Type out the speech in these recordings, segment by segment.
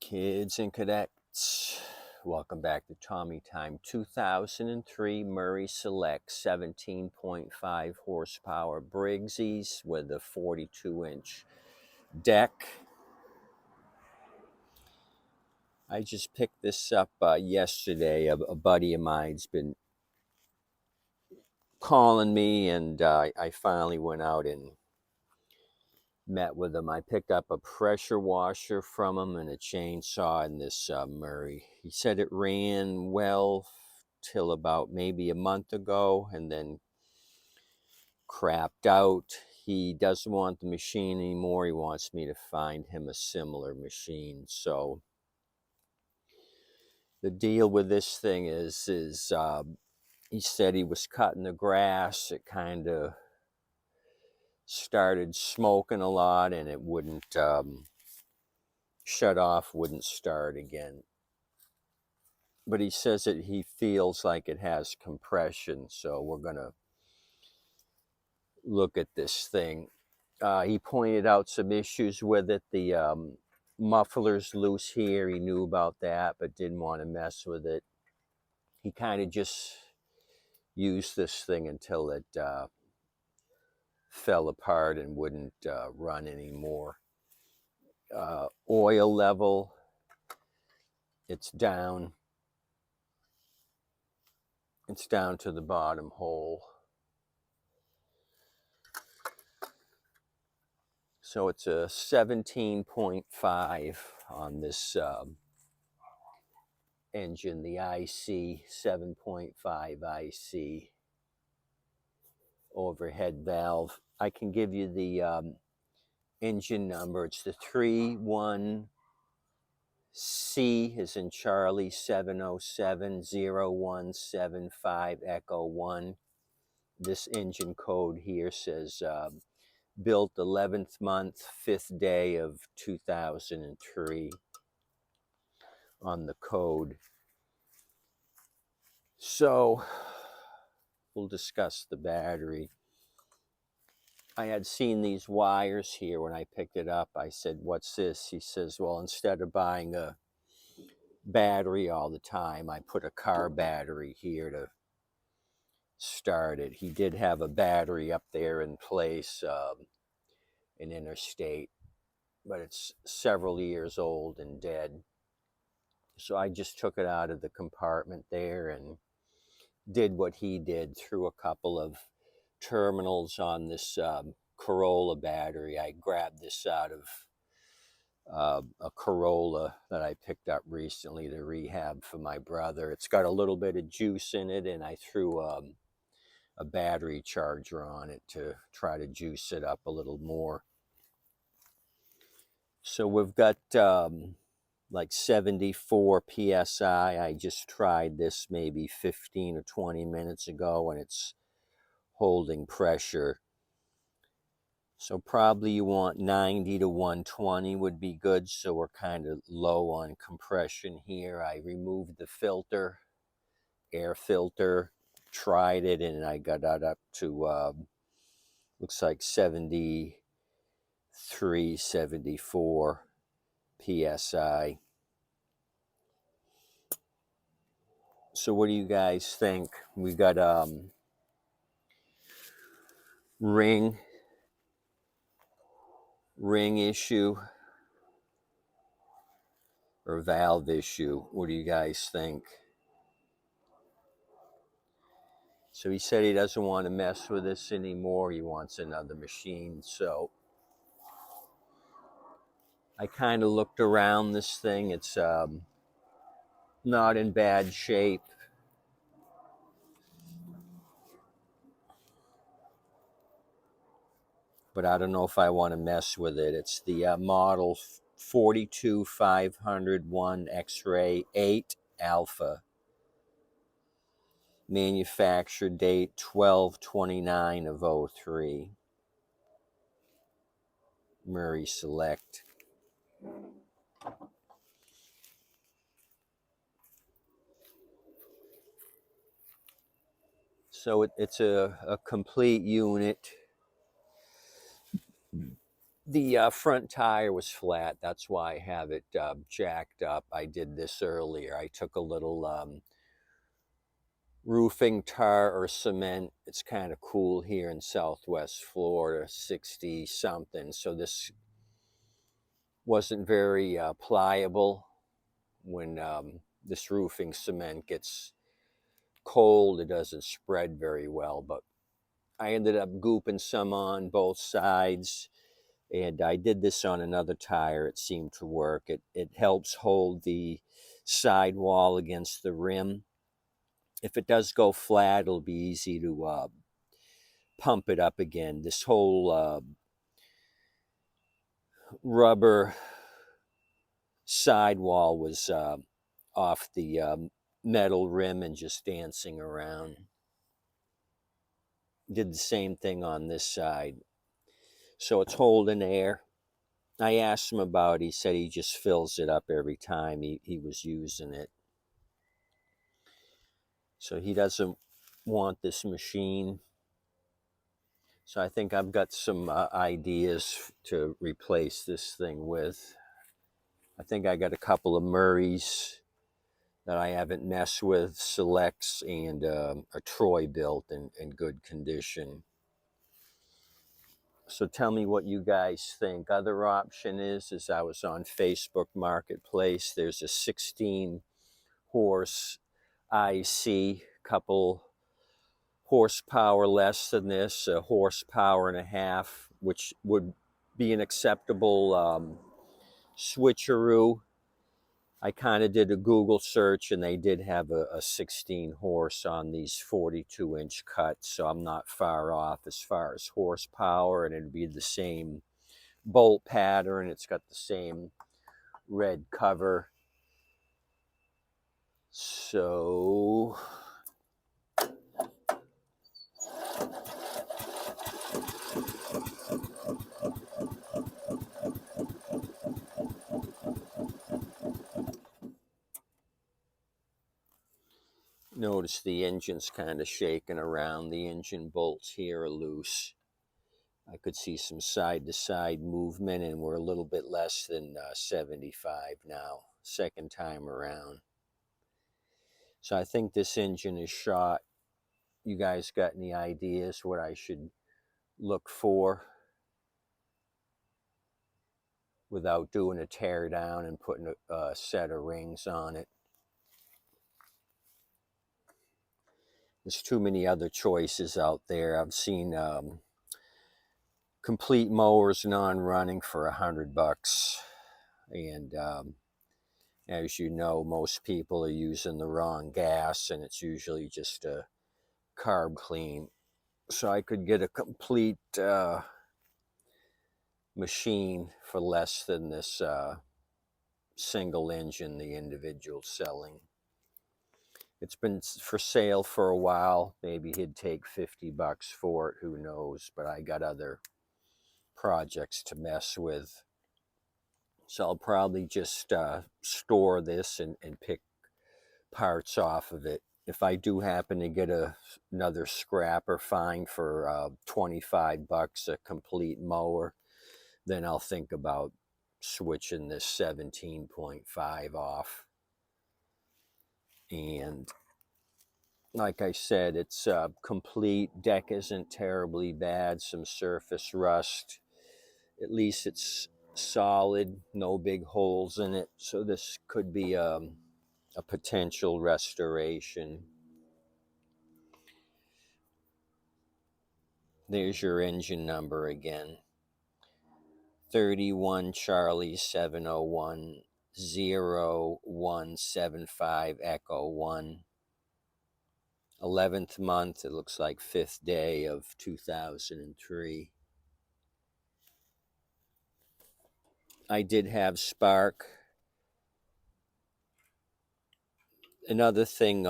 Kids and cadets, welcome back to Tommy Time. 2003 Murray Select 17.5 horsepower Briggsies with a 42-inch deck. I just picked this up yesterday. A buddy of mine's been calling me, and I finally went out and met with him. I picked up a pressure washer from him and a chainsaw in this Murray. He said it ran well till about maybe a month ago and then crapped out. He doesn't want the machine anymore. He wants me to find him a similar machine. So the deal with this thing is he said he was cutting the grass. It kind of started smoking a lot and it wouldn't shut off, wouldn't start again. But he says that he feels like it has compression, so we're going to look at this thing. He pointed out some issues with it. The muffler's loose here. He knew about that, but didn't want to mess with it. He kind of just used this thing until it fell apart and wouldn't run anymore. Oil level, it's down. It's down to the bottom hole. So it's a 17.5 on this engine, the IC, 7.5 IC overhead valve. I can give you the engine number. It's the 31C is in Charlie 7070175 Echo 1. This engine code here says built 11th month, 5th day of 2003 on the code. So we'll discuss the battery. I had seen these wires here when I picked it up. I said, "What's this?" He says, "Well, instead of buying a battery all the time, I put a car battery here to start it." He did have a battery up there in place in Interstate, but it's several years old and dead. So I just took it out of the compartment there and did what he did, threw a couple of terminals on this Corolla battery. I grabbed this out of a Corolla that I picked up recently to rehab for my brother. It's got a little bit of juice in it, and I threw a battery charger on it to try to juice it up a little more. So we've got like 74 PSI. I just tried this maybe 15 or 20 minutes ago, and it's holding pressure. So probably you want 90 to 120 would be good. So we're kind of low on compression here. I removed the filter, air filter, tried it, and I got that up to looks like 73, 74 PSI. So what do you guys think? We got ring issue or valve issue. What do you guys think? So he said he doesn't want to mess with this anymore. He wants another machine. So I kind of looked around this thing. It's not in bad shape. But I don't know if I want to mess with it. It's the model 42501 X-Ray 8 Alpha. Manufacture date 12/29 of 03. Murray Select. So it's a complete unit. The front tire was flat. That's why I have it jacked up. I did this earlier. I took a little roofing tar or cement. It's kind of cool here in Southwest Florida, 60 something. So this wasn't very pliable. When this roofing cement gets cold, it doesn't spread very well. But I ended up gooping some on both sides. And I did this on another tire. It seemed to work. It helps hold the sidewall against the rim. If it does go flat, it'll be easy to pump it up again. This whole rubber sidewall was off the metal rim and just dancing around. Did the same thing on this side. So it's holding air. I asked him about it. He said he just fills it up every time he was using it. So he doesn't want this machine. So I think I've got some ideas to replace this thing with. I think I got a couple of Murrays that I haven't messed with, Selects, and a Troy built in good condition. So tell me what you guys think. Other option is I was on Facebook Marketplace. There's a 16 horse IC, couple horsepower less than this, a horsepower and a half, which would be an acceptable switcheroo. I kind of did a Google search and they did have a 16 horse on these 42-inch cuts, so I'm not far off as far as horsepower, and it'd be the same bolt pattern. It's got the same red cover. So notice the engine's kind of shaking around. The engine bolts here are loose. I could see some side-to-side movement, and we're a little bit less than 75 now, second time around. So I think this engine is shot. You guys got any ideas what I should look for without doing a tear down and putting a set of rings on it? There's too many other choices out there. I've seen complete mowers non-running for $100, and as you know, most people are using the wrong gas, and it's usually just a carb clean. So I could get a complete machine for less than this single engine the individual's selling. It's been for sale for a while. Maybe he'd take $50 for it, who knows, but I got other projects to mess with. So I'll probably just store this and pick parts off of it. If I do happen to get another scrap or find for $25 a complete mower, then I'll think about switching this 17.5 off. And like I said, it's complete. Deck isn't terribly bad. Some surface rust. At least it's solid, no big holes in it. So this could be a potential restoration. There's your engine number again. 31 Charlie 701 0175 Echo 1. 11th month, it looks like 5th day of 2003. I did have spark. Another thing,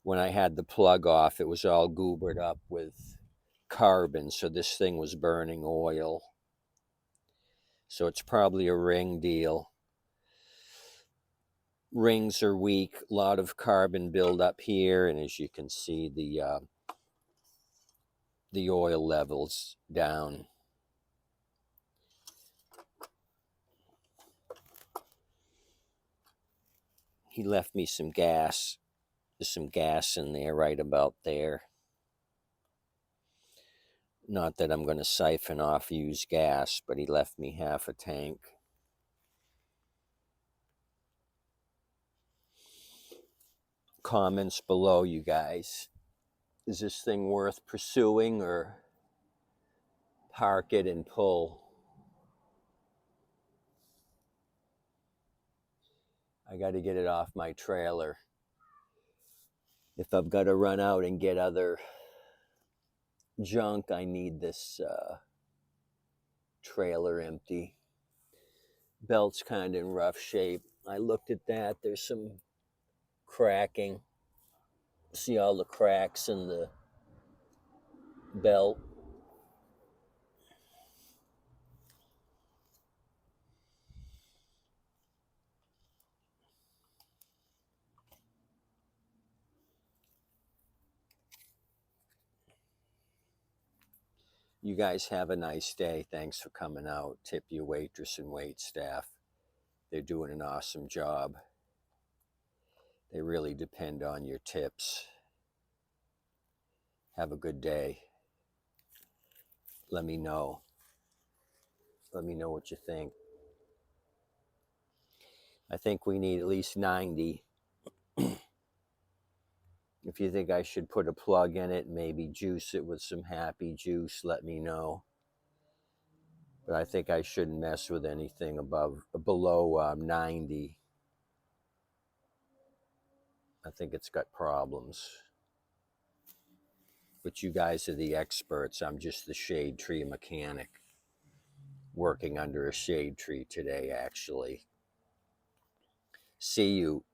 when I had the plug off, it was all goobered up with carbon, so this thing was burning oil. So it's probably a ring deal. Rings are weak, a lot of carbon buildup here, and as you can see, the oil levels down. He left me some gas. There's some gas in there, right about there. Not that I'm going to siphon off used gas, but he left me half a tank. Comments below, you guys. Is this thing worth pursuing, or park it and pull? I got to get it off my trailer. If I've got to run out and get other junk, I need this trailer empty. Belt's kind of in rough shape. I looked at that. There's some cracking. See all the cracks in the belt. You guys have a nice day. Thanks for coming out. Tip your waitress and wait staff. They're doing an awesome job. They really depend on your tips. Have a good day. Let me know. Let me know what you think. I think we need at least 90. If you think I should put a plug in it, maybe juice it with some happy juice, let me know. But I think I shouldn't mess with anything below 90. I think it's got problems. But you guys are the experts. I'm just the shade tree mechanic, working under a shade tree today, actually. See you.